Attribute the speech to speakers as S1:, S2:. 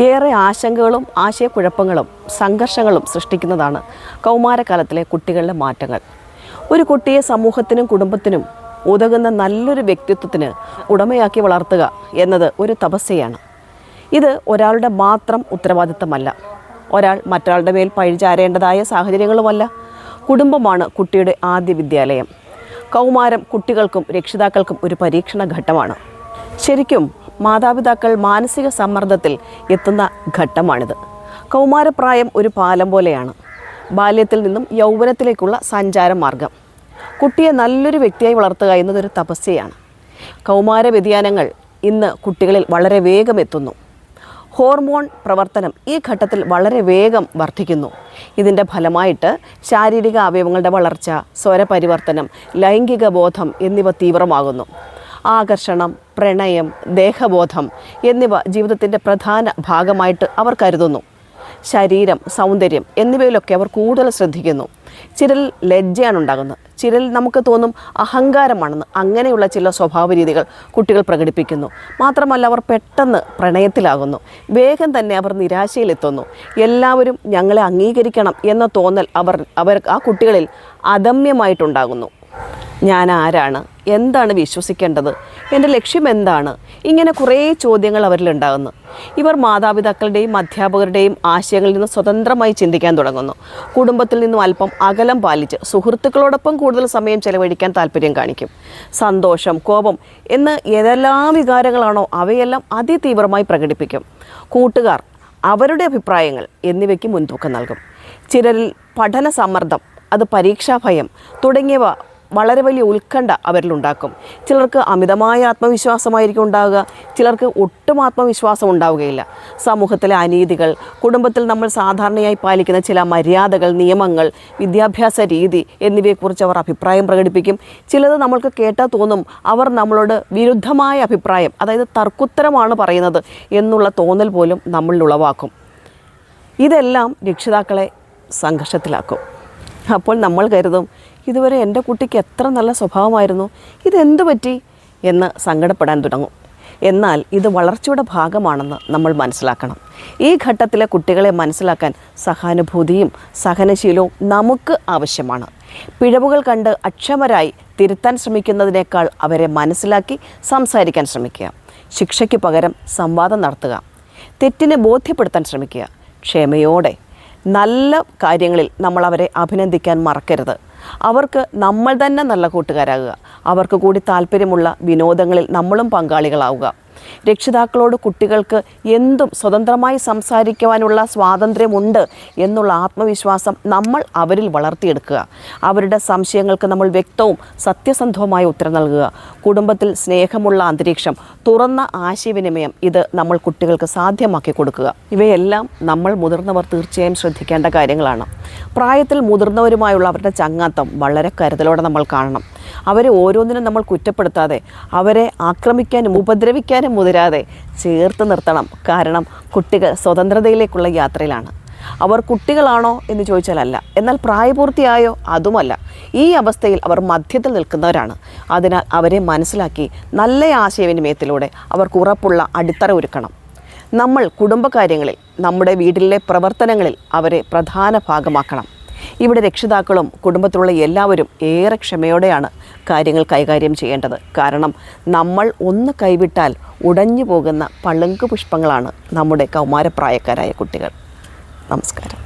S1: ഏറെ ആശങ്കകളും ആശയക്കുഴപ്പങ്ങളും സംഘർഷങ്ങളും സൃഷ്ടിക്കുന്നതാണ് കൗമാരകാലത്തിലെ കുട്ടികളുടെ മാറ്റങ്ങൾ. ഒരു കുട്ടിയെ സമൂഹത്തിനും കുടുംബത്തിനും ഉതകുന്ന നല്ലൊരു വ്യക്തിത്വത്തിന് ഉടമയാക്കി വളർത്തുക എന്നത് ഒരു തപസ്യയാണ്. ഇത് ഒരാളുടെ മാത്രം ഉത്തരവാദിത്തമല്ല. ഒരാൾ മറ്റൊരാളുടെ മേൽ പഴിചാരേണ്ടതായ സാഹചര്യങ്ങളുമല്ല. കുടുംബമാണ് കുട്ടിയുടെ ആദ്യ വിദ്യാലയം. കൗമാരം കുട്ടികൾക്കും രക്ഷിതാക്കൾക്കും ഒരു പരീക്ഷണ ഘട്ടമാണ്. ശരിക്കും മാതാപിതാക്കൾ മാനസിക സമ്മർദ്ദത്തിൽ എത്തുന്ന ഘട്ടമാണിത്. കൗമാരപ്രായം ഒരു പാലം പോലെയാണ്. ബാല്യത്തിൽ നിന്നും യൗവനത്തിലേക്കുള്ള സഞ്ചാര മാർഗം. കുട്ടിയെ നല്ലൊരു വ്യക്തിയായി വളർത്തുക എന്നതൊരു തപസ്യയാണ്. കൗമാര വ്യതിയാനങ്ങൾ ഇന്ന് കുട്ടികളിൽ വളരെ വേഗം എത്തുന്നു. ഹോർമോൺ പ്രവർത്തനം ഈ ഘട്ടത്തിൽ വളരെ വേഗം വർദ്ധിക്കുന്നു. ഇതിൻ്റെ ഫലമായിട്ട് ശാരീരിക അവയവങ്ങളുടെ വളർച്ച, സ്വരപരിവർത്തനം, ലൈംഗിക ബോധം എന്നിവ തീവ്രമാകുന്നു. ആകർഷണം, പ്രണയം, ദേഹബോധം എന്നിവ ജീവിതത്തിൻ്റെ പ്രധാന ഭാഗമായിട്ട് അവർ കരുതുന്നു. ശരീരം, സൗന്ദര്യം എന്നിവയിലൊക്കെ അവർ കൂടുതൽ ശ്രദ്ധിക്കുന്നു. ചിലരിൽ ലജ്ജയാണ് ഉണ്ടാകുന്നത്. ചിലരിൽ നമുക്ക് തോന്നും അഹങ്കാരമാണെന്ന്. അങ്ങനെയുള്ള ചില സ്വഭാവ രീതികൾ കുട്ടികൾ പ്രകടിപ്പിക്കുന്നു. മാത്രമല്ല, അവർ പെട്ടെന്ന് പ്രണയത്തിലാകുന്നു. വേഗം തന്നെ അവർ നിരാശയിലെത്തുന്നു. എല്ലാവരും ഞങ്ങളെ അംഗീകരിക്കണം എന്ന തോന്നൽ അവർ ആ കുട്ടികളിൽ അദമ്യമായിട്ടുണ്ടാകുന്നു. ഞാൻ ആരാണ്? എന്താണ് വിശ്വസിക്കേണ്ടത്? എൻ്റെ ലക്ഷ്യം എന്താണ്? ഇങ്ങനെ കുറേ ചോദ്യങ്ങൾ അവരിലുണ്ടാകുന്നു. ഇവർ മാതാപിതാക്കളുടെയും അധ്യാപകരുടെയും ആശയങ്ങളിൽ നിന്ന് സ്വതന്ത്രമായി ചിന്തിക്കാൻ തുടങ്ങുന്നു. കുടുംബത്തിൽ നിന്നും അല്പം അകലം പാലിച്ച് സുഹൃത്തുക്കളോടൊപ്പം കൂടുതൽ സമയം ചെലവഴിക്കാൻ താല്പര്യം കാണിക്കും. സന്തോഷം, കോപം എന്ന് ഏതെല്ലാം വികാരങ്ങളാണോ അവയെല്ലാം അതിതീവ്രമായി പ്രകടിപ്പിക്കും. കൂട്ടുകാർ, അവരുടെ അഭിപ്രായങ്ങൾ എന്നിവയ്ക്ക് മുൻതൂക്കം നൽകും. ചിലരിൽ പഠന സമ്മർദ്ദം, അത് പരീക്ഷാഭയം തുടങ്ങിയവ വളരെ വലിയ ഉത്കണ്ഠ അവരിലുണ്ടാക്കും. ചിലർക്ക് അമിതമായ ആത്മവിശ്വാസമായിരിക്കും ഉണ്ടാവുക, ചിലർക്ക് ഒട്ടും ആത്മവിശ്വാസം ഉണ്ടാവുകയില്ല. സമൂഹത്തിലെ അനീതികൾ, കുടുംബത്തിൽ നമ്മൾ സാധാരണയായി പാലിക്കുന്ന ചില മര്യാദകൾ, നിയമങ്ങൾ, വിദ്യാഭ്യാസ രീതി എന്നിവയെക്കുറിച്ച് അവർ അഭിപ്രായം പ്രകടിപ്പിക്കും. ചിലത് നമ്മൾക്ക് കേട്ടാൽ തോന്നും അവർ നമ്മളോട് വിരുദ്ധമായ അഭിപ്രായം, അതായത് തർക്കുത്തരമാണ് പറയുന്നത് എന്നുള്ള തോന്നൽ പോലും നമ്മളിൽ ഉളവാക്കും. ഇതെല്ലാം രക്ഷിതാക്കളെ സംഘർഷത്തിലാക്കും. അപ്പോൾ നമ്മൾ കരുതും, ഇതുവരെ എൻ്റെ കുട്ടിക്ക് എത്ര നല്ല സ്വഭാവമായിരുന്നു, ഇതെന്തു പറ്റി എന്ന് സങ്കടപ്പെടാൻ തുടങ്ങും. എന്നാൽ ഇത് വളർച്ചയുടെ ഭാഗമാണെന്ന് നമ്മൾ മനസ്സിലാക്കണം. ഈ ഘട്ടത്തിലെ കുട്ടികളെ മനസ്സിലാക്കാൻ സഹാനുഭൂതിയും സഹനശീലവും നമുക്ക് ആവശ്യമാണ്. പിഴവുകൾ കണ്ട് അക്ഷമരായി തിരുത്താൻ ശ്രമിക്കുന്നതിനേക്കാൾ അവരെ മനസ്സിലാക്കി സംസാരിക്കാൻ ശ്രമിക്കുക. ശിക്ഷയ്ക്ക് പകരം സംവാദം നടത്തുക. തെറ്റിനെ ബോധ്യപ്പെടുത്താൻ ശ്രമിക്കുക. ക്ഷമയോടെ നല്ല കാര്യങ്ങളിൽ നമ്മൾ അവരെ അഭിനന്ദിക്കാൻ മറക്കരുത്. അവർക്ക് നമ്മൾ തന്നെ നല്ല കൂട്ടുകാരാകുക. അവർക്ക് കൂടി താല്പര്യമുള്ള വിനോദങ്ങളിൽ നമ്മളും പങ്കാളികളാവുക. രക്ഷിതാക്കളോട് കുട്ടികൾക്ക് എന്തും സ്വതന്ത്രമായി സംസാരിക്കുവാനുള്ള സ്വാതന്ത്ര്യമുണ്ട് എന്നുള്ള ആത്മവിശ്വാസം നമ്മൾ അവരിൽ വളർത്തിയെടുക്കുക. അവരുടെ സംശയങ്ങൾക്ക് നമ്മൾ വ്യക്തവും സത്യസന്ധവുമായ ഉത്തരം നൽകുക. കുടുംബത്തിൽ സ്നേഹമുള്ള അന്തരീക്ഷം, തുറന്ന ആശയവിനിമയം, ഇത് നമ്മൾ കുട്ടികൾക്ക് സാധ്യമാക്കി കൊടുക്കുക. ഇവയെല്ലാം നമ്മൾ മുതിർന്നവർ തീർച്ചയായും ശ്രദ്ധിക്കേണ്ട കാര്യങ്ങളാണ്. പ്രായത്തിൽ മുതിർന്നവരുമായുള്ള അവരുടെ ചങ്ങാത്തം വളരെ കരുതലോടെ നമ്മൾ കാണണം. അവരെ ഓരോന്നിനും നമ്മൾ കുറ്റപ്പെടുത്താതെ, അവരെ ആക്രമിക്കാനും ഉപദ്രവിക്കാനും മുതിരാതെ ചേർത്ത് നിർത്തണം. കാരണം കുട്ടികൾ സ്വതന്ത്രതയിലേക്കുള്ള യാത്രയിലാണ്. അവർ കുട്ടികളാണോ എന്ന് ചോദിച്ചാലല്ല, എന്നാൽ പ്രായപൂർത്തിയായോ അതുമല്ല. ഈ അവസ്ഥയിൽ അവർ മധ്യത്തിൽ നിൽക്കുന്നവരാണ്. അതിനാൽ അവരെ മനസ്സിലാക്കി നല്ല ആശയവിനിമയത്തിലൂടെ അവർക്ക് ഉറപ്പുള്ള അടിത്തറ ഒരുക്കണം. നമ്മൾ കുടുംബകാര്യങ്ങളിൽ, നമ്മുടെ വീട്ടിലെ പ്രവർത്തനങ്ങളിൽ അവരെ പ്രധാന ഭാഗമാക്കണം. ഇവിടെ രക്ഷിതാക്കളും കുടുംബത്തിലുള്ള എല്ലാവരും ഏറെ ക്ഷമയോടെയാണ് കാര്യങ്ങൾ കൈകാര്യം ചെയ്യേണ്ടത്. കാരണം നമ്മൾ ഒന്ന് കൈവിട്ടാൽ ഉടഞ്ഞു പോകുന്ന പളുങ്ക് പുഷ്പങ്ങളാണ് നമ്മുടെ കൗമാരപ്രായക്കാരായ കുട്ടികൾ. നമസ്കാരം.